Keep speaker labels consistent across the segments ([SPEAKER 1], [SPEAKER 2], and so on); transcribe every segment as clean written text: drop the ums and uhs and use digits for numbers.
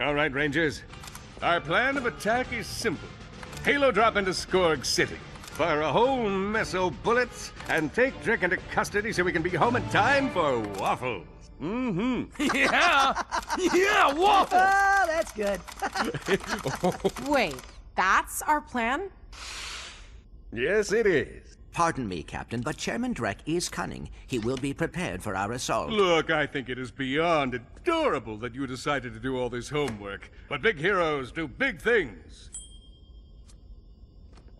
[SPEAKER 1] All right, Rangers. Our plan of attack is simple. Halo drop into Skorg City. Fire a whole mess of bullets and take Drek into custody so we can be home in time for waffles. Mm-hmm.
[SPEAKER 2] Yeah, waffle!
[SPEAKER 3] Oh, that's good.
[SPEAKER 4] Wait, that's our plan?
[SPEAKER 1] Yes, it is.
[SPEAKER 5] Pardon me, Captain, but Chairman Drek is cunning. He will be prepared for our assault.
[SPEAKER 1] Look, I think it is beyond adorable that you decided to do all this homework. But big heroes do big things.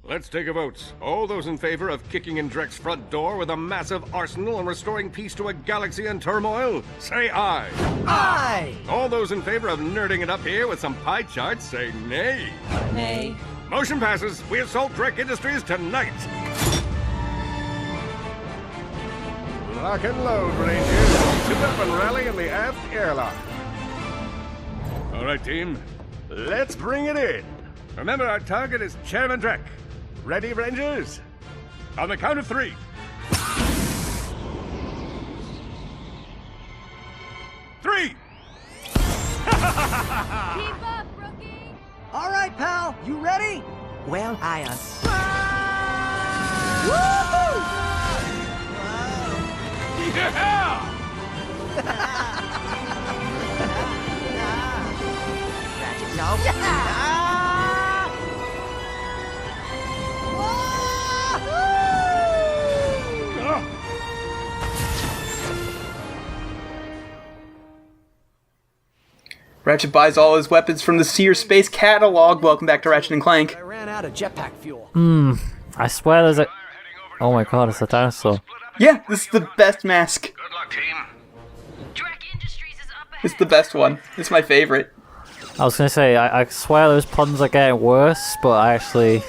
[SPEAKER 1] Let's take a vote. All those in favor of kicking in Drek's front door with a massive arsenal and restoring peace to a galaxy in turmoil, say aye.
[SPEAKER 3] Aye!
[SPEAKER 1] All those in favor of nerding it up here with some pie charts, say nay.
[SPEAKER 4] Nay.
[SPEAKER 1] Motion passes. We assault Drek Industries tonight. Lock and load, Rangers. Sit up and rally in the aft airlock. All right, team. Let's bring it in. Remember, our target is Chairman Drek. Ready, Rangers? On the count of 3. 3!
[SPEAKER 6] Keep up, rookie!
[SPEAKER 3] All right, pal, you ready?
[SPEAKER 5] Well,
[SPEAKER 3] Woohoo!
[SPEAKER 1] Yeah!
[SPEAKER 5] Ratchet, no.
[SPEAKER 7] Ratchet buys all his weapons from the Seer Space catalog. Welcome back to Ratchet and Clank.
[SPEAKER 3] I ran out of jetpack fuel.
[SPEAKER 2] I swear there's a... Oh my god, it's a dinosaur.
[SPEAKER 7] Yeah, this is the best mask.
[SPEAKER 1] Good luck, team.
[SPEAKER 6] Drek Industries is up ahead.
[SPEAKER 7] It's the best one. It's my favorite.
[SPEAKER 2] I was gonna say, I swear those puns are getting worse, but I actually...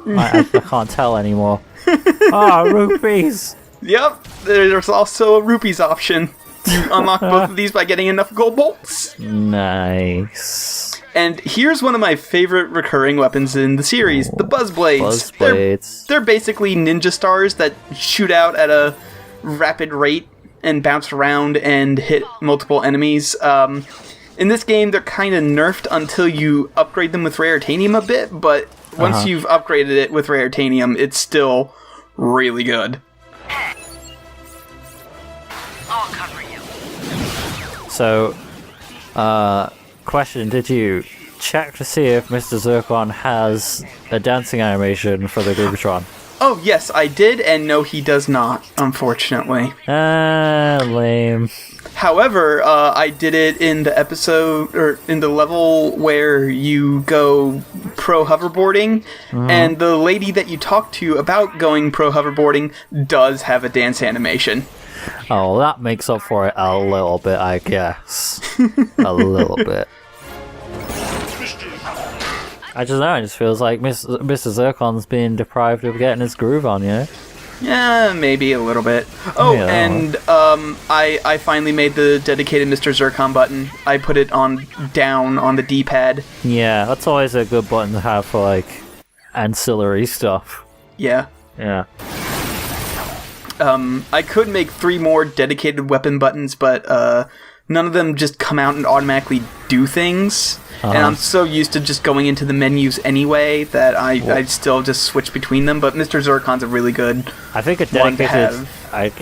[SPEAKER 2] I can't tell anymore. Rupees!
[SPEAKER 7] Yep, there's also a rupees option. You unlock both of these by getting enough gold bolts.
[SPEAKER 2] Nice.
[SPEAKER 7] And here's one of my favorite recurring weapons in the series, the Buzzblades.
[SPEAKER 2] Buzzblades.
[SPEAKER 7] They're basically ninja stars that shoot out at a rapid rate and bounce around and hit multiple enemies. In this game, they're kind of nerfed until you upgrade them with Raritanium a bit, but once you've upgraded it with Raritanium, it's still really good.
[SPEAKER 6] I'll cover you.
[SPEAKER 2] So, question, did you check to see if Mr. Zurkon has a dancing animation for the Groovatron?
[SPEAKER 7] Oh, yes, I did, and no, he does not, unfortunately.
[SPEAKER 2] Lame.
[SPEAKER 7] However, I did it in the episode, or in the level where you go pro hoverboarding, and the lady that you talk to about going pro hoverboarding does have a dance animation.
[SPEAKER 2] Oh, that makes up for it a little bit, I guess. A little bit. I just know, it just feels like Mr. Zurkon's being deprived of getting his groove on, you know?
[SPEAKER 7] Yeah, maybe a little bit. Oh,
[SPEAKER 2] Yeah.
[SPEAKER 7] and I finally made the dedicated Mr. Zurkon button. I put it on down on the D-pad.
[SPEAKER 2] Yeah, that's always a good button to have for, like, ancillary stuff.
[SPEAKER 7] Yeah.
[SPEAKER 2] Yeah.
[SPEAKER 7] I could make 3 more dedicated weapon buttons, but none of them just come out and automatically do things. And I'm so used to just going into the menus anyway that I still just switch between them. But Mr. Zurkon's a really good
[SPEAKER 2] I think a
[SPEAKER 7] one to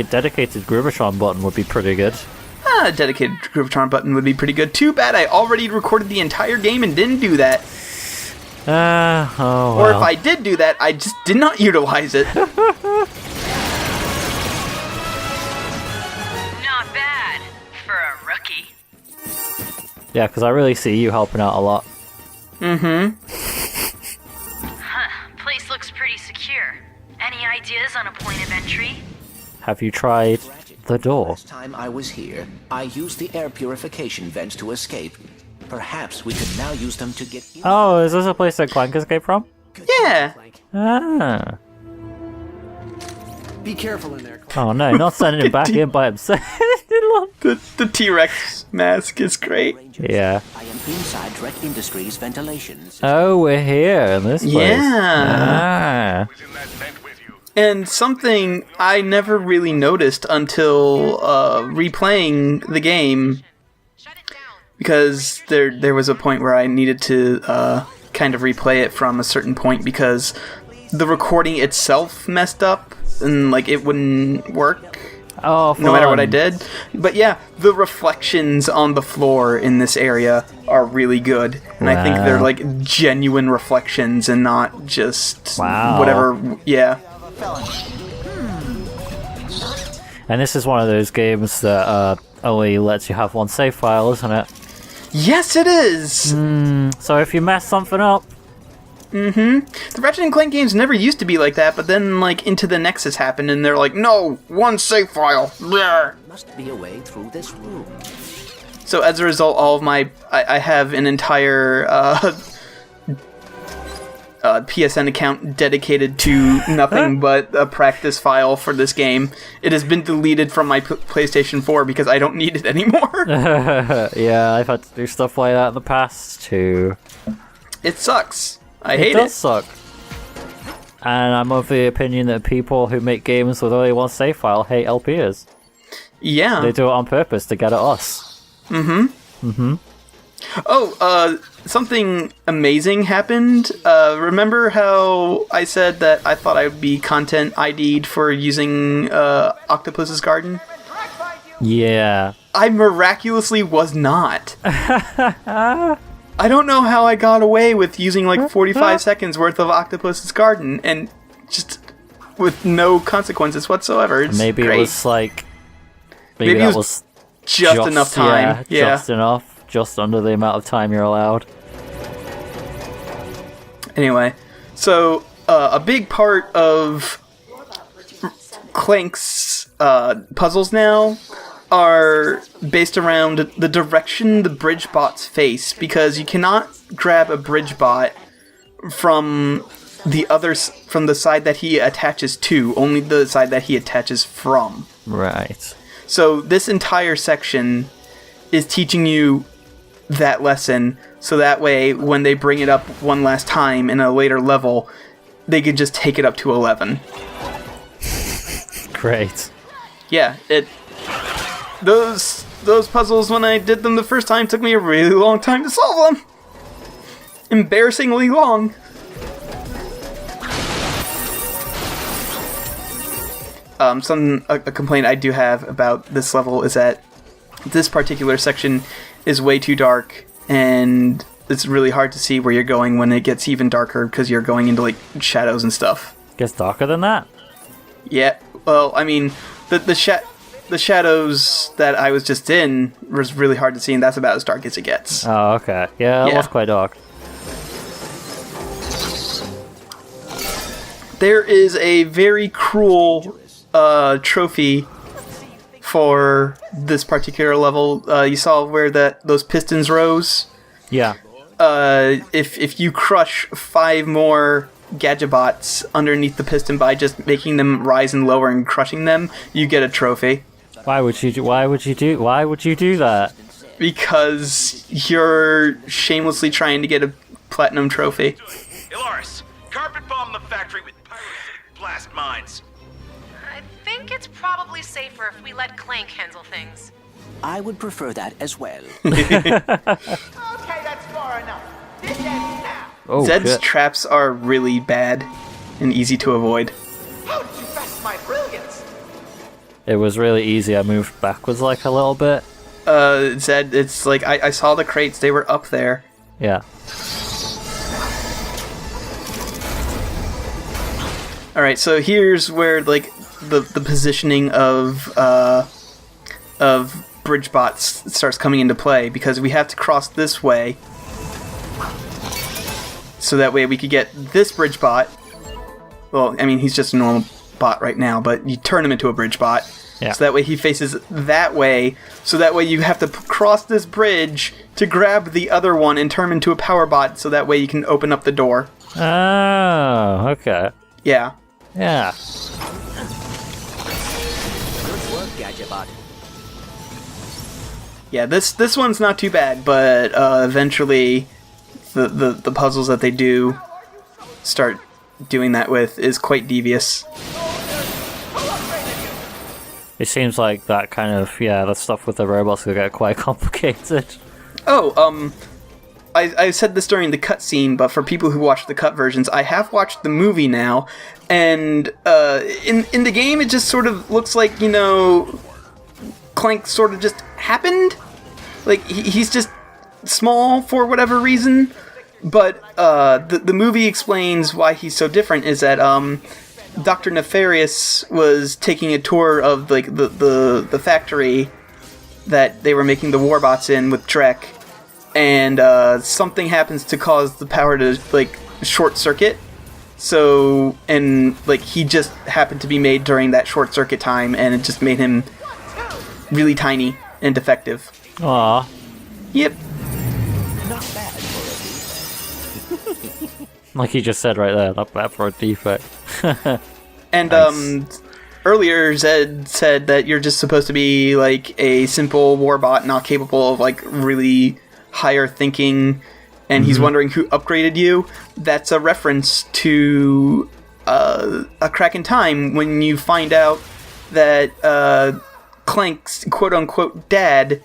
[SPEAKER 2] dedicated Groovatron button would be pretty good.
[SPEAKER 7] A dedicated Groovatron button would be pretty good. Too bad I already recorded the entire game and didn't do that.
[SPEAKER 2] Oh well.
[SPEAKER 7] Or if I did do that, I just did not utilize it.
[SPEAKER 6] Not bad for a rookie.
[SPEAKER 2] Yeah, because I really see you helping out a lot.
[SPEAKER 6] Place looks pretty secure. Any ideas on a point of entry?
[SPEAKER 2] Have you tried the door?
[SPEAKER 5] Last time I was here, I used the air purification vents to escape. Perhaps we could now use them to get in.
[SPEAKER 2] Oh, is this a place that Clank escaped from?
[SPEAKER 7] Yeah.
[SPEAKER 2] Ah.
[SPEAKER 3] Be careful in there, Clank.
[SPEAKER 2] Oh no, not sending him back in by himself.
[SPEAKER 7] The T-Rex mask is great.
[SPEAKER 2] Yeah.
[SPEAKER 5] I am inside Drek Industries ventilations.
[SPEAKER 2] Oh, we're here in this place.
[SPEAKER 7] Yeah.
[SPEAKER 2] Ah.
[SPEAKER 1] Who's in that vent with you?
[SPEAKER 7] And something I never really noticed until replaying the game, because there was a point where I needed to kind of replay it from a certain point because the recording itself messed up and like it wouldn't work.
[SPEAKER 2] Oh,
[SPEAKER 7] no matter what I
[SPEAKER 2] fun.
[SPEAKER 7] did. But yeah, the reflections on the floor in this area are really good. And I think they're
[SPEAKER 2] Wow.
[SPEAKER 7] like genuine reflections and not just
[SPEAKER 2] Wow.
[SPEAKER 7] whatever. Yeah.
[SPEAKER 2] And this is one of those games that only lets you have one save file, isn't it?
[SPEAKER 7] Yes, it is!
[SPEAKER 2] So if you mess something up,
[SPEAKER 7] The Ratchet and Clank games never used to be like that, but then like Into the Nexus happened and they're like, no, one save file. Bleh.
[SPEAKER 5] Must be a way through this room.
[SPEAKER 7] So as a result, all of my... I have an entire PSN account dedicated to nothing but a practice file for this game. It has been deleted from my PlayStation 4 because I don't need it anymore.
[SPEAKER 2] yeah, I've had to do stuff like that in the past too.
[SPEAKER 7] It sucks. I
[SPEAKER 2] It
[SPEAKER 7] hate
[SPEAKER 2] does
[SPEAKER 7] it.
[SPEAKER 2] suck. And I'm of the opinion that people who make games with only one save file hate LPers.
[SPEAKER 7] Yeah.
[SPEAKER 2] They do it on purpose to get at us.
[SPEAKER 7] Oh, something amazing happened. Remember how I said that I thought I would be content ID'd for using Octopus's Garden?
[SPEAKER 2] Yeah.
[SPEAKER 7] I miraculously was not. I don't know how I got away with using like 45 seconds worth of Octopus's Garden and just with no consequences whatsoever. It's
[SPEAKER 2] Maybe
[SPEAKER 7] great.
[SPEAKER 2] it was like...
[SPEAKER 7] Maybe
[SPEAKER 2] that
[SPEAKER 7] it was just enough time. Yeah.
[SPEAKER 2] Just enough. Just under the amount of time you're allowed.
[SPEAKER 7] Anyway, so a big part of Clank's puzzles now are based around the direction the bridge bots face, because you cannot grab a bridge bot from from the side that he attaches to, only the side that he attaches from.
[SPEAKER 2] Right.
[SPEAKER 7] So this entire section is teaching you that lesson, so that way when they bring it up one last time in a later level, they can just take it up to 11.
[SPEAKER 2] Great.
[SPEAKER 7] Yeah, those puzzles, when I did them the first time, took me a really long time to solve them. Embarrassingly long. A complaint I do have about this level is that this particular section is way too dark, and it's really hard to see where you're going when it gets even darker because you're going into like shadows and stuff.
[SPEAKER 2] Gets darker than that?
[SPEAKER 7] Yeah, well, I mean, the shadows that I was just in was really hard to see, and that's about as dark as it gets.
[SPEAKER 2] Oh, okay. Yeah, it was quite dark.
[SPEAKER 7] There is a very cruel trophy for this particular level. You saw where those pistons rose?
[SPEAKER 2] Yeah.
[SPEAKER 7] If you crush 5 more Gadgetbots underneath the piston by just making them rise and lower and crushing them, you get a trophy.
[SPEAKER 2] Why would you do that?
[SPEAKER 7] Because you're shamelessly trying to get a platinum trophy.
[SPEAKER 8] Ilaris, carpet bomb the factory with pyrocytic blast mines.
[SPEAKER 4] I think it's probably safer if we let Clank handle things.
[SPEAKER 5] I would prefer that as well.
[SPEAKER 3] Okay, that's far enough. This ends now.
[SPEAKER 2] Oh,
[SPEAKER 7] Zed's
[SPEAKER 2] shit.
[SPEAKER 7] traps are really bad and easy to avoid.
[SPEAKER 3] How did you grasp my brilliance?
[SPEAKER 2] It was really easy. I moved backwards like a little bit.
[SPEAKER 7] Zed, it's like, I saw the crates, they were up there.
[SPEAKER 2] Yeah.
[SPEAKER 7] Alright, so here's where, like, the positioning of bridge bots starts coming into play, because we have to cross this way, so that way we could get this bridge bot. Well, I mean, he's just a normal bot right now, but you turn him into a bridge bot.
[SPEAKER 2] Yeah.
[SPEAKER 7] So that way he faces that way, so that way you have to cross this bridge to grab the other one and turn him into a power bot, so that way you can open up the door.
[SPEAKER 2] Oh, okay.
[SPEAKER 7] Yeah.
[SPEAKER 2] Yeah.
[SPEAKER 5] Good work, Gadgetbot.
[SPEAKER 7] Yeah, this one's not too bad, but eventually the puzzles that they do start doing that with is quite devious.
[SPEAKER 2] It seems like that kind of, the stuff with the robots will get quite complicated.
[SPEAKER 7] Oh, I said this during the cutscene, but for people who watch the cut versions, I have watched the movie now, and in the game, it just sort of looks like, you know, Clank sort of just happened. Like, he's just small for whatever reason, but the movie explains why he's so different, is that Dr. Nefarious was taking a tour of like the factory that they were making the warbots in with Drek, and something happens to cause the power to like short circuit. So, and like he just happened to be made during that short circuit time, and it just made him really tiny and defective.
[SPEAKER 2] Aw.
[SPEAKER 7] Yep.
[SPEAKER 2] Like you just said right there, not bad for a defect.
[SPEAKER 7] And
[SPEAKER 2] Nice.
[SPEAKER 7] Earlier Zed said that you're just supposed to be like a simple warbot, not capable of like really higher thinking, and he's wondering who upgraded you. That's a reference to A Crack in Time, when you find out that Clank's quote-unquote dad,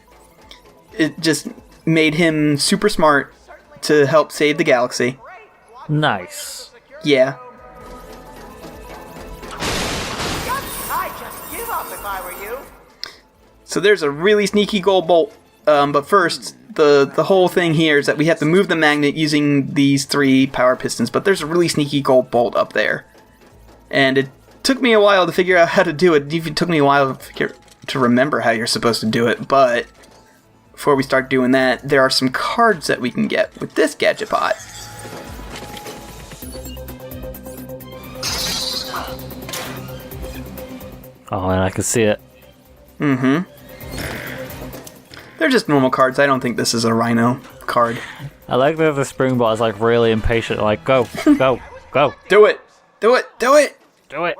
[SPEAKER 7] it just made him super smart to help save the galaxy.
[SPEAKER 2] Nice.
[SPEAKER 7] Yeah.
[SPEAKER 3] I'd just give up if I were you.
[SPEAKER 7] So there's a really sneaky gold bolt. But first, the whole thing here is that we have to move the magnet using these 3 power pistons, but there's a really sneaky gold bolt up there. And it took me a while to figure out how to do it. It even took me a while to remember how you're supposed to do it, but before we start doing that, there are some cards that we can get with this gadget bot.
[SPEAKER 2] Oh, and I can see it.
[SPEAKER 7] Mm-hmm. They're just normal cards. I don't think this is a Rhino card.
[SPEAKER 2] I like that the Springbot is like really impatient, like, go, go, go.
[SPEAKER 7] Do it! Do it! Do it!
[SPEAKER 2] Do it.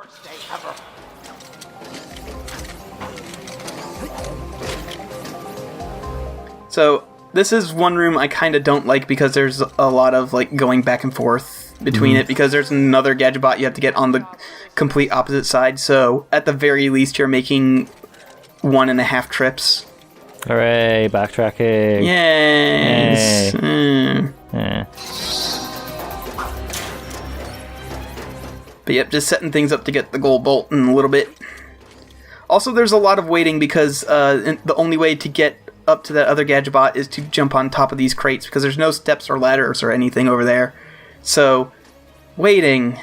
[SPEAKER 7] So, this is one room I kind of don't like because there's a lot of like going back and forth between it, because there's another gadget bot you have to get on the complete opposite side. So, at the very least, you're making 1.5 trips.
[SPEAKER 2] Hooray, backtracking.
[SPEAKER 7] Yes!
[SPEAKER 2] Yay. Yeah.
[SPEAKER 7] But yep, just setting things up to get the gold bolt in a little bit. Also, there's a lot of waiting because the only way to get up to that other gadget bot is to jump on top of these crates, because there's no steps or ladders or anything over there. So, waiting.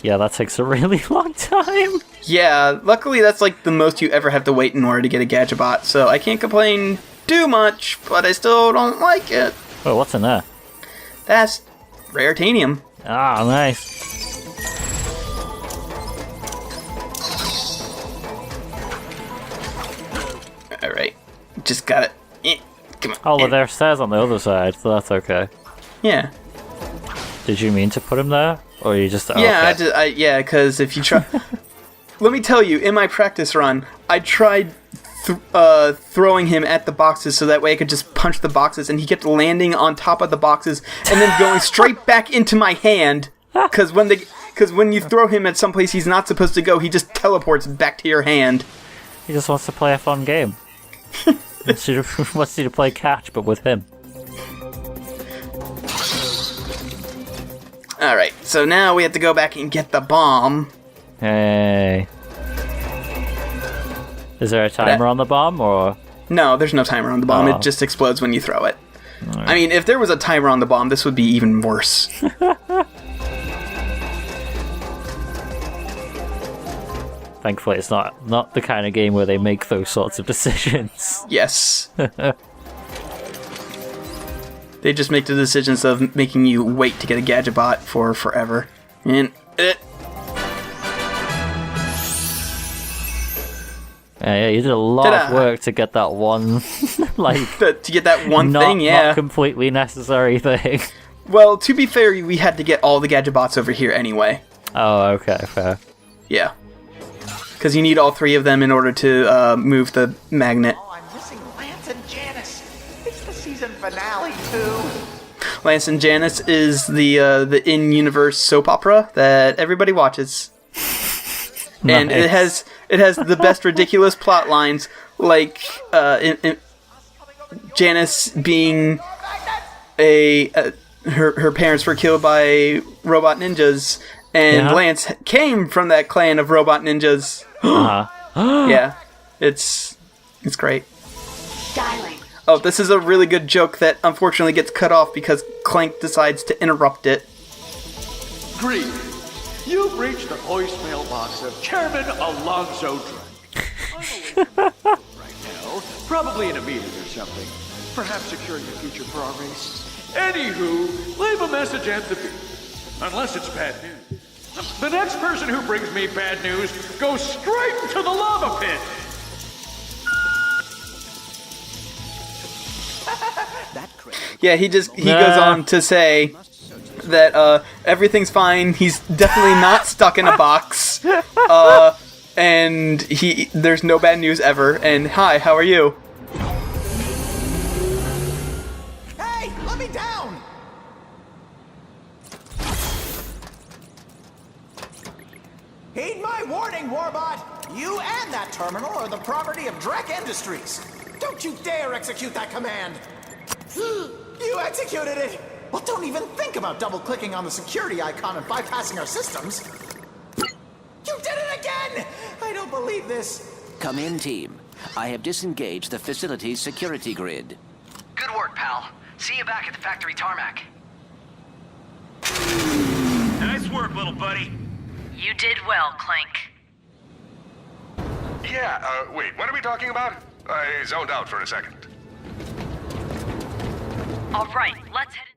[SPEAKER 2] Yeah, that takes a really long time.
[SPEAKER 7] Yeah, luckily that's like the most you ever have to wait in order to get a gadget bot, so I can't complain too much, but I still don't like it.
[SPEAKER 2] Oh, what's in there?
[SPEAKER 7] That's rare titanium.
[SPEAKER 2] Ah, nice.
[SPEAKER 7] Alright, just got it. Come on.
[SPEAKER 2] Oh, well, there's stairs on the other side, so that's okay.
[SPEAKER 7] Yeah.
[SPEAKER 2] Did you mean to put him there? Or you just...
[SPEAKER 7] Yeah,
[SPEAKER 2] okay.
[SPEAKER 7] yeah, because if you try... Let me tell you, in my practice run, I tried throwing him at the boxes so that way I could just punch the boxes, and he kept landing on top of the boxes and then going straight back into my hand, because when you throw him at some place he's not supposed to go, he just teleports back to your hand.
[SPEAKER 2] He just wants to play a fun game. wants you to play catch, but with him.
[SPEAKER 7] Alright, so now we have to go back and get the bomb.
[SPEAKER 2] Hey. Is there a timer on the bomb, or...?
[SPEAKER 7] No, there's no timer on the bomb.
[SPEAKER 2] Oh.
[SPEAKER 7] It just explodes when you throw it. Right. I mean, if there was a timer on the bomb, this would be even worse.
[SPEAKER 2] Thankfully, it's not the kind of game where they make those sorts of decisions.
[SPEAKER 7] Yes. They just make the decisions of making you wait to get a gadget bot for forever. And
[SPEAKER 2] Yeah, you did a lot of work to get that one,
[SPEAKER 7] to get that one thing, yeah.
[SPEAKER 2] Not completely necessary thing.
[SPEAKER 7] Well, to be fair, we had to get all the gadget bots over here anyway.
[SPEAKER 2] Oh, okay, fair.
[SPEAKER 7] Yeah. Because you need all 3 of them in order to move the magnet.
[SPEAKER 3] Oh, I'm missing Lance and Janice. It's the season finale, too.
[SPEAKER 7] Lance and Janice is the in-universe soap opera that everybody watches. and
[SPEAKER 2] Nice.
[SPEAKER 7] it has the best ridiculous plot lines, like Janice being her parents were killed by robot ninjas, and
[SPEAKER 2] Yeah.
[SPEAKER 7] Lance came from that clan of robot ninjas. Yeah, it's great.
[SPEAKER 9] Dialing.
[SPEAKER 7] Oh, this is a really good joke that unfortunately gets cut off because Clank decides to interrupt it.
[SPEAKER 10] Greetings. You've reached the voicemail box of Chairman Alonzo Drake. Right now, probably in a meeting or something. Perhaps securing the future for our race. Anywho, leave a message at the beep. Unless it's bad news. The next person who brings me bad news goes straight to the lava pit.
[SPEAKER 7] Yeah, he goes on to say that everything's fine. He's definitely not stuck in a box, and there's no bad news ever. And hi, how are you?
[SPEAKER 3] Hey, let me down! Heed my warning, Warbot! You and that terminal are the property of Drek Industries. Don't you dare execute that command! You executed it! Well, don't even think about double-clicking on the security icon and bypassing our systems. You did it again! I don't believe this.
[SPEAKER 5] Come in, team. I have disengaged the facility's security grid.
[SPEAKER 11] Good work, pal. See you back at the factory tarmac.
[SPEAKER 8] Nice work, little buddy.
[SPEAKER 6] You did well, Clank.
[SPEAKER 1] Yeah, wait, what are we talking about? I zoned out for a second.
[SPEAKER 6] All right, let's head.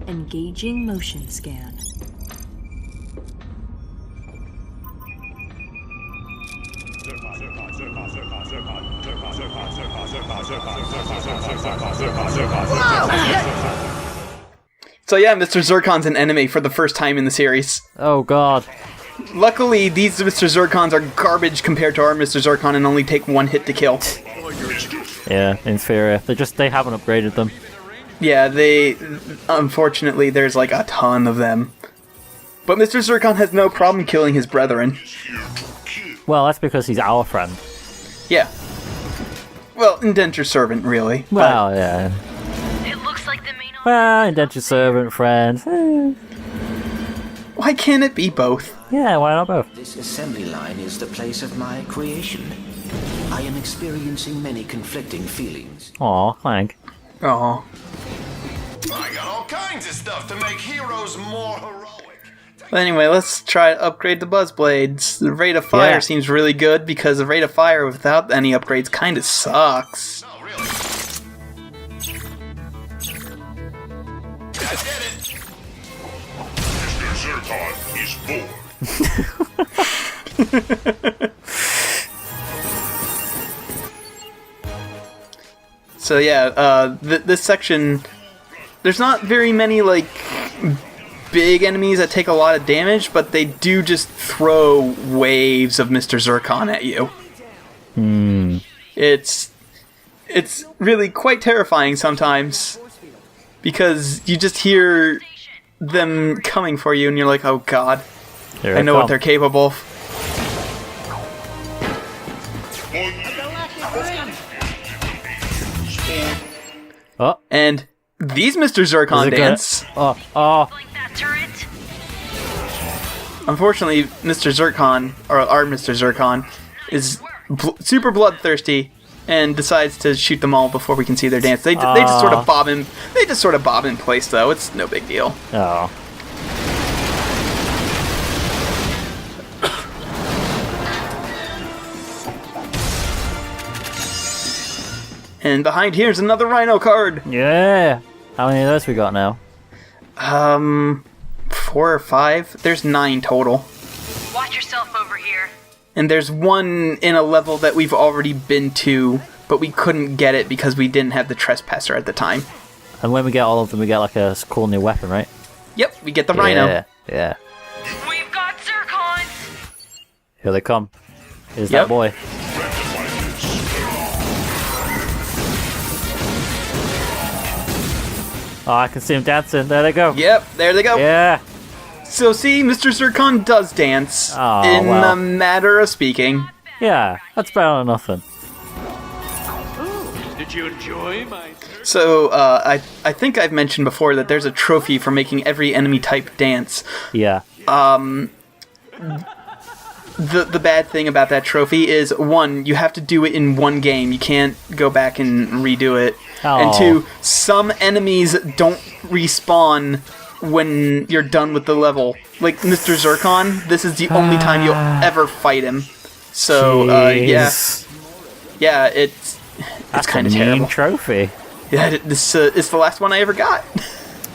[SPEAKER 9] Engaging motion scan.
[SPEAKER 7] So yeah, Mr. Zurkon's an enemy for the first time in the series.
[SPEAKER 2] Oh god.
[SPEAKER 7] Luckily, these Mr. Zurkons are garbage compared to our Mr. Zurkon and only take one hit to kill.
[SPEAKER 2] Yeah, inferior. They haven't upgraded them.
[SPEAKER 7] Yeah, unfortunately, there's like a ton of them. But Mr. Zurkon has no problem killing his brethren.
[SPEAKER 2] Well, that's because he's our friend.
[SPEAKER 7] Yeah. Well, indentured servant, really.
[SPEAKER 2] Well, yeah.
[SPEAKER 6] It looks like the main.
[SPEAKER 2] Well, indentured servant, friend.
[SPEAKER 7] Why can't it be both?
[SPEAKER 2] Yeah, why not both?
[SPEAKER 5] This assembly line is the place of my creation. I am experiencing many conflicting feelings.
[SPEAKER 2] Aw, Clank.
[SPEAKER 7] Oh.
[SPEAKER 8] I got all kinds of stuff to make heroes more heroic.
[SPEAKER 7] Well, anyway, let's try to upgrade the Buzzblades. The rate of fire seems really good because the rate of fire without any upgrades kind of sucks.
[SPEAKER 8] Oh, really? I did it.
[SPEAKER 1] Mr. Zurkon is bored.
[SPEAKER 7] So yeah, this section, there's not very many like big enemies that take a lot of damage, but they do just throw waves of Mr. Zurkon at you. It's really quite terrifying sometimes because you just hear them coming for you and you're like, oh god, I know what they're capable of.
[SPEAKER 2] Oh.
[SPEAKER 7] And these Mr. Zurkon dance.
[SPEAKER 2] Oh.
[SPEAKER 6] Like that turret?
[SPEAKER 7] Unfortunately, Mr. Zurkon, or our Mr. Zurkon, is super bloodthirsty and decides to shoot them all before we can see their dance. They just sort of bob in. They just sort of bob in place, though. It's no big deal.
[SPEAKER 2] Oh.
[SPEAKER 7] And behind here's another Rhino card.
[SPEAKER 2] Yeah. How many of those we got now?
[SPEAKER 7] 4 or 5. There's 9 total.
[SPEAKER 6] Watch yourself over here.
[SPEAKER 7] And there's one in a level that we've already been to, but we couldn't get it because we didn't have the Trespasser at the time.
[SPEAKER 2] And when we get all of them, we get like a cool new weapon, right?
[SPEAKER 7] Yep, we get the Rhino.
[SPEAKER 2] Yeah.
[SPEAKER 6] We've got Zurkons!
[SPEAKER 2] Here they come. Here's that boy. Oh, I can see him dancing. There they go.
[SPEAKER 7] Yep, there they go.
[SPEAKER 2] Yeah.
[SPEAKER 7] So see, Mr. Zurkon does dance, in a matter of speaking.
[SPEAKER 2] Yeah, that's better than nothing.
[SPEAKER 10] Did you enjoy my...
[SPEAKER 7] So, I think I've mentioned before that there's a trophy for making every enemy type dance.
[SPEAKER 2] Yeah.
[SPEAKER 7] The bad thing about that trophy is, one, you have to do it in one game. You can't go back and redo it.
[SPEAKER 2] Oh.
[SPEAKER 7] And two, some enemies don't respawn when you're done with the level. Like Mr. Zurkon, this is the only time you'll ever fight him. So, yeah, it's kind of terrible.
[SPEAKER 2] Mean trophy.
[SPEAKER 7] Yeah, this is the last one I ever got.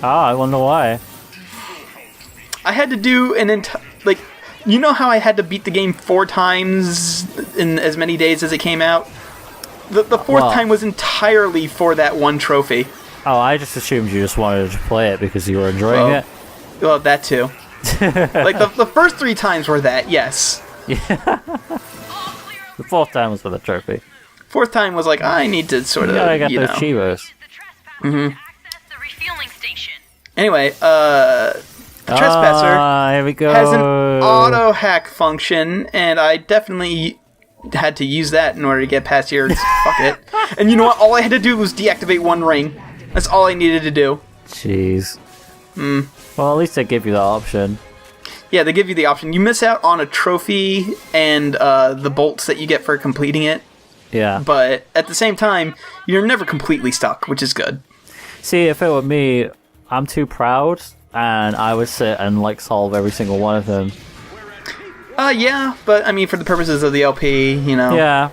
[SPEAKER 2] I wonder why.
[SPEAKER 7] I had to do an entire... Like, you know how I had to beat the game 4 times in as many days as it came out? The fourth time was entirely for that one trophy.
[SPEAKER 2] Oh, I just assumed you just wanted to play it because you were enjoying it.
[SPEAKER 7] Well, that too. Like, the first 3 times were that, yes.
[SPEAKER 2] Yeah. The 4th time was for the trophy.
[SPEAKER 7] 4th time was like, I need to sort of,
[SPEAKER 2] I got those Chivos.
[SPEAKER 7] Mm-hmm. Anyway, the Trespasser
[SPEAKER 2] here we go.
[SPEAKER 7] has an auto-hack function, and I definitely had to use that in order to get past here. Fuck it. And you know what? All I had to do was deactivate 1 ring. That's all I needed to do.
[SPEAKER 2] Jeez. Well, at least they give you the option.
[SPEAKER 7] Yeah, they give you the option. You miss out on a trophy and the bolts that you get for completing it.
[SPEAKER 2] Yeah.
[SPEAKER 7] But at the same time, you're never completely stuck, which is good.
[SPEAKER 2] See, if it were me, I'm too proud, and I would sit and like solve every single one of them.
[SPEAKER 7] Yeah, but I mean, for the purposes of the LP, you know.
[SPEAKER 2] Yeah.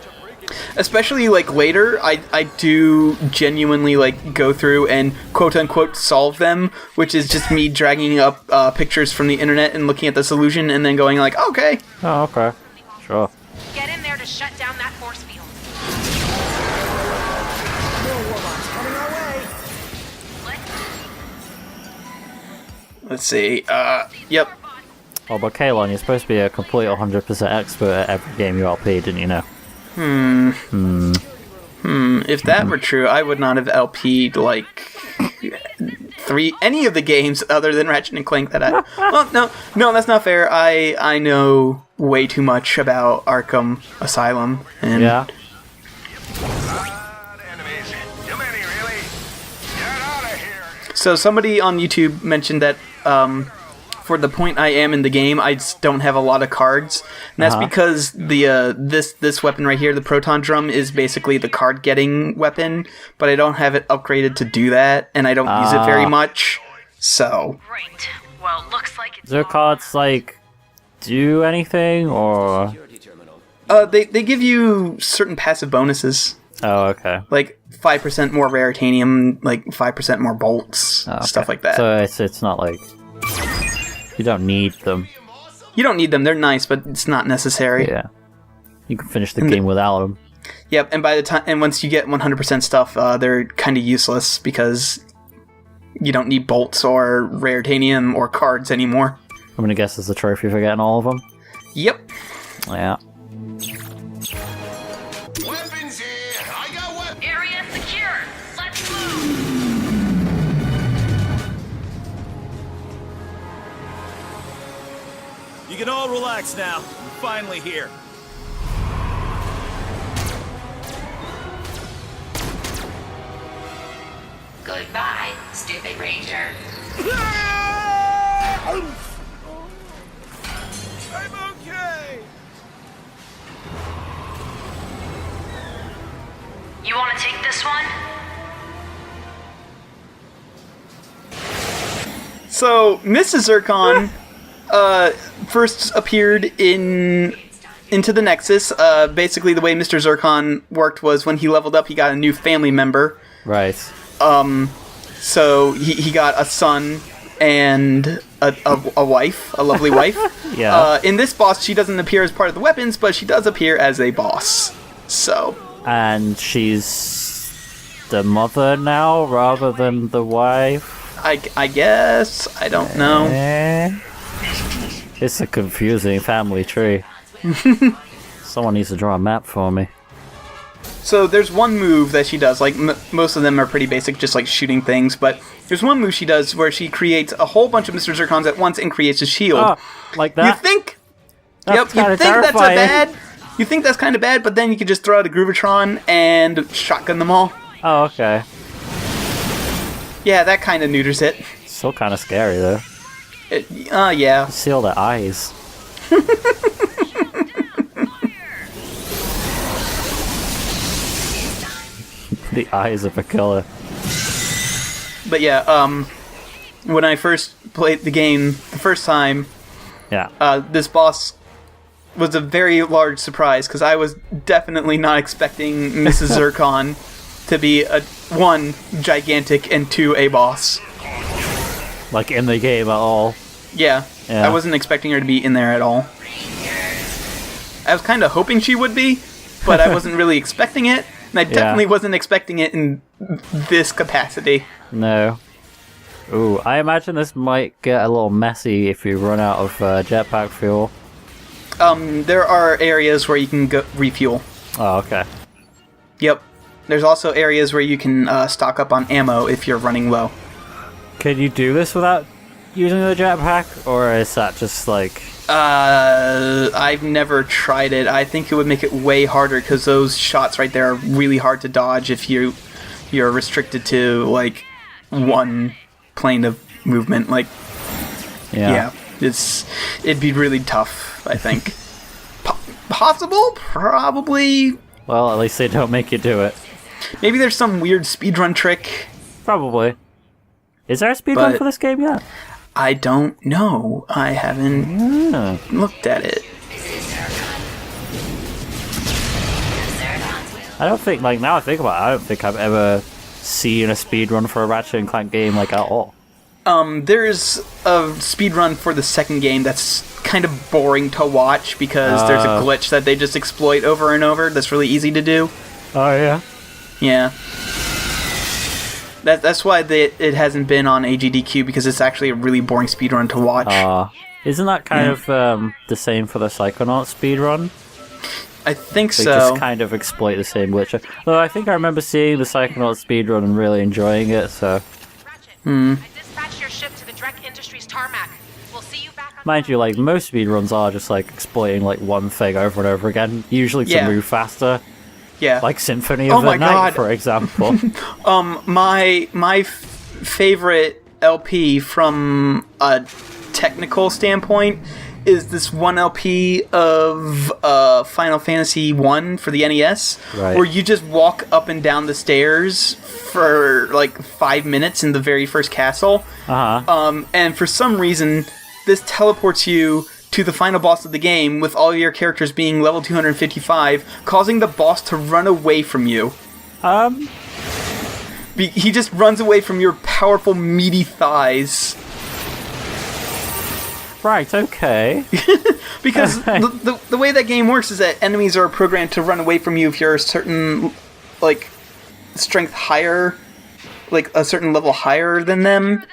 [SPEAKER 7] Especially like later, I do genuinely like go through and quote unquote solve them, which is just me dragging up pictures from the internet and looking at the solution and then going like, okay.
[SPEAKER 2] Oh, okay. Sure.
[SPEAKER 4] Get in there to shut down that force field.
[SPEAKER 7] Let's see. Yep.
[SPEAKER 2] Oh, but Kalon, you're supposed to be a complete 100% expert at every game you LP, didn't you know?
[SPEAKER 7] If that were true, I would not have LP'd like any of the games other than Ratchet and Clank that I... Well, no, that's not fair. I know way too much about Arkham Asylum. And
[SPEAKER 2] yeah.
[SPEAKER 7] So somebody on YouTube mentioned that for the point I am in the game, I just don't have a lot of cards. And that's because the this weapon right here, the Proton Drum, is basically the card-getting weapon, but I don't have it upgraded to do that, and I don't use it very much, so...
[SPEAKER 6] Right. Well, looks like it's...
[SPEAKER 2] Do cards, like, do anything, or...?
[SPEAKER 7] They give you certain passive bonuses.
[SPEAKER 2] Oh, okay.
[SPEAKER 7] Like 5% more raritanium, like 5% more bolts, stuff like that.
[SPEAKER 2] So it's not like... You don't need them.
[SPEAKER 7] You don't need them. They're nice, but it's not necessary.
[SPEAKER 2] Yeah. You can finish the game without them.
[SPEAKER 7] Yep, and by the time once you get 100% stuff, they're kind of useless because you don't need bolts or raritanium or cards anymore.
[SPEAKER 2] I'm gonna guess it's a trophy for getting all of them.
[SPEAKER 7] Yep.
[SPEAKER 2] Yeah.
[SPEAKER 3] Weapons here! I got weapons!
[SPEAKER 6] Area secure! Let's move!
[SPEAKER 12] You can all relax now. I'm finally here.
[SPEAKER 9] Goodbye, stupid ranger.
[SPEAKER 12] I'm okay.
[SPEAKER 6] You want to take this one?
[SPEAKER 7] So, Mrs. Zurkon first appeared into the Nexus. Basically, the way Mr. Zurkon worked was when he leveled up, he got a new family member.
[SPEAKER 2] Right.
[SPEAKER 7] So he got a son and a wife, a lovely wife.
[SPEAKER 2] Yeah.
[SPEAKER 7] In this boss, she doesn't appear as part of the weapons, but she does appear as a boss. So.
[SPEAKER 2] And she's the mother now rather than the wife?
[SPEAKER 7] I guess. I don't know.
[SPEAKER 2] It's a confusing family tree. Someone needs to draw a map for me.
[SPEAKER 7] So there's one move that she does, like most of them are pretty basic, just like shooting things, but there's one move she does where she creates a whole bunch of Mr. Zurkons at once and creates a shield.
[SPEAKER 2] Oh, like that?
[SPEAKER 7] You think...
[SPEAKER 2] That's
[SPEAKER 7] you think
[SPEAKER 2] terrifying.
[SPEAKER 7] that's bad? You think that's kind of bad, but then you can just throw out a Groovatron and shotgun them all.
[SPEAKER 2] Oh, okay.
[SPEAKER 7] Yeah, that kind of neuters it.
[SPEAKER 2] Still kind of scary, though.
[SPEAKER 7] Yeah.
[SPEAKER 2] See all the eyes. The eyes of a killer.
[SPEAKER 7] But yeah, when I first played the game the first time, this boss was a very large surprise, because I was definitely not expecting Mrs. Zurkon to be one, gigantic, and two, a boss.
[SPEAKER 2] Like in the game at all.
[SPEAKER 7] Yeah, I wasn't expecting her to be in there at all. I was kind of hoping she would be, but I wasn't really expecting it, and I definitely wasn't expecting it in this capacity.
[SPEAKER 2] No. Ooh, I imagine this might get a little messy if you run out of jetpack fuel.
[SPEAKER 7] There are areas where you can go refuel.
[SPEAKER 2] Oh, okay.
[SPEAKER 7] Yep. There's also areas where you can stock up on ammo if you're running low.
[SPEAKER 2] Can you do this without using the jetpack, or is that just like...
[SPEAKER 7] I've never tried it. I think it would make it way harder, because those shots right there are really hard to dodge if you're restricted to, like, one plane of movement. Like, yeah it'd be really tough, I think. Possible? Probably.
[SPEAKER 2] Well, at least they don't make you do it.
[SPEAKER 7] Maybe there's some weird speedrun trick.
[SPEAKER 2] Probably. Is there a speedrun for this game yet?
[SPEAKER 7] I don't know. I haven't looked at it.
[SPEAKER 2] I don't think, like, now I think about it, I don't think I've ever seen a speedrun for a Ratchet and Clank game, like, at all.
[SPEAKER 7] There's a speedrun for the second game that's kind of boring to watch, because there's a glitch that they just exploit over and over that's really easy to do.
[SPEAKER 2] Oh, yeah?
[SPEAKER 7] Yeah. That's why it hasn't been on AGDQ, because it's actually a really boring speedrun to watch.
[SPEAKER 2] Isn't that kind of the same for the Psychonaut speedrun?
[SPEAKER 7] I think
[SPEAKER 2] they
[SPEAKER 7] so.
[SPEAKER 2] They just kind of exploit the same glitch. Though I think I remember seeing the Psychonaut speedrun and really enjoying it, so...
[SPEAKER 4] I dispatched your ship to the Drek Industries tarmac. We'll see you back on...
[SPEAKER 2] Mind you, like, most speedruns are just, like, exploiting, like, one thing over and over again, usually to move faster.
[SPEAKER 7] Yeah.
[SPEAKER 2] Like Symphony of the Night, for example.
[SPEAKER 7] My favorite LP from a technical standpoint is this one LP of Final Fantasy 1 for the NES, where you just walk up and down the stairs for like 5 minutes in the very first castle. And for some reason, this teleports you to the final boss of the game, with all your characters being level 255, causing the boss to run away from you. He just runs away from your powerful, meaty thighs.
[SPEAKER 2] Right, okay.
[SPEAKER 7] Because the way that game works is that enemies are programmed to run away from you if you're a certain, like, strength higher, like a certain level higher than them.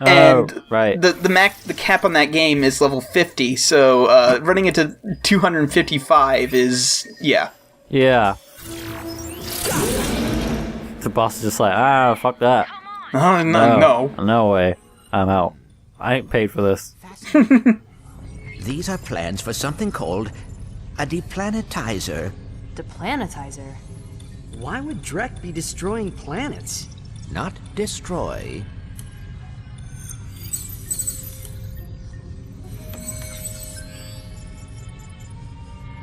[SPEAKER 7] And the cap on that game is level 50, so running it to 255 is, yeah.
[SPEAKER 2] Yeah. The boss is just like, fuck that. No way. I'm out. I ain't paid for this.
[SPEAKER 5] These are plans for something called a deplanetizer.
[SPEAKER 13] Deplanetizer?
[SPEAKER 14] Why would Drek be destroying planets?
[SPEAKER 5] Not destroy.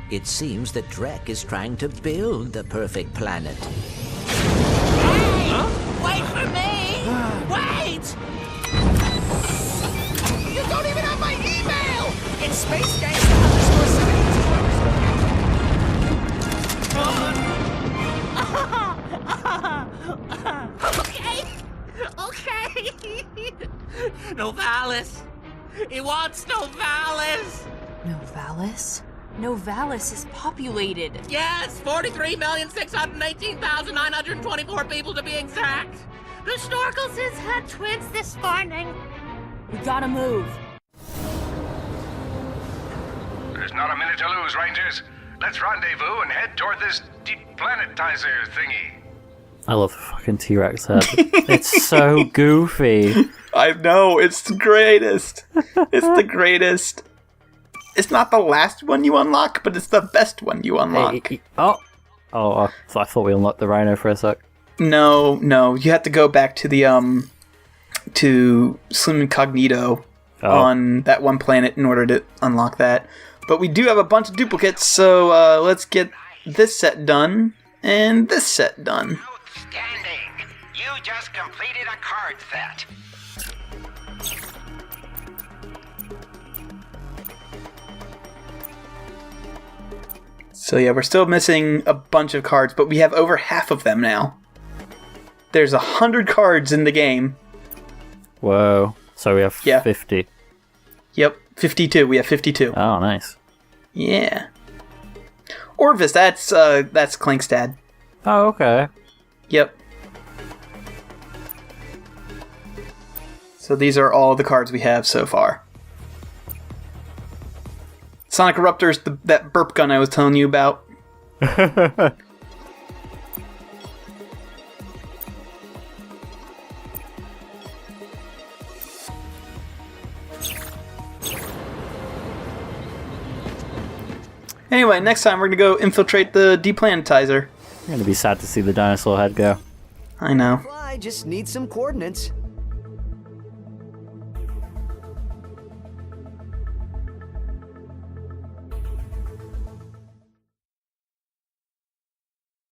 [SPEAKER 5] It seems that Drek is trying to build the perfect planet.
[SPEAKER 3] Hey! Wait for me! Wait! You don't even have my email! It's Space Okay! Novalis! He wants Novalis!
[SPEAKER 13] Novalis? Novalis is populated.
[SPEAKER 3] Yes! 43,618,924 people to be exact! The Snorkelses had twins this morning!
[SPEAKER 13] We gotta move.
[SPEAKER 1] There's not a minute to lose, Rangers. let's rendezvous and head toward this deplanetizer thingy.
[SPEAKER 2] I love the fucking T-Rex head. It's so goofy.
[SPEAKER 7] I know, it's the greatest. It's the greatest. It's not the last one you unlock, but it's the best one you unlock.
[SPEAKER 2] Oh, so I thought we unlocked the Rhino for a sec.
[SPEAKER 7] No, you have to go back to the to Slim Incognito on that one planet in order to unlock that. But we do have a bunch of duplicates, so let's get this set done and this set done.
[SPEAKER 15] Outstanding! You just completed a card set.
[SPEAKER 7] So yeah, we're still missing a bunch of cards, but we have over half of them now. There's 100 cards in the game.
[SPEAKER 2] Whoa. So we have 50.
[SPEAKER 7] Yep, 52. We have 52.
[SPEAKER 2] Oh, nice.
[SPEAKER 7] Yeah. Orvis, that's Clank's dad.
[SPEAKER 2] Oh, okay.
[SPEAKER 7] Yep. So these are all the cards we have so far. Sonic Eruptor's that burp gun I was telling you about. Anyway, next time we're going to go infiltrate the deplanetizer.
[SPEAKER 2] I'm going to be sad to see the dinosaur head go.
[SPEAKER 7] I know.
[SPEAKER 14] I just need some coordinates.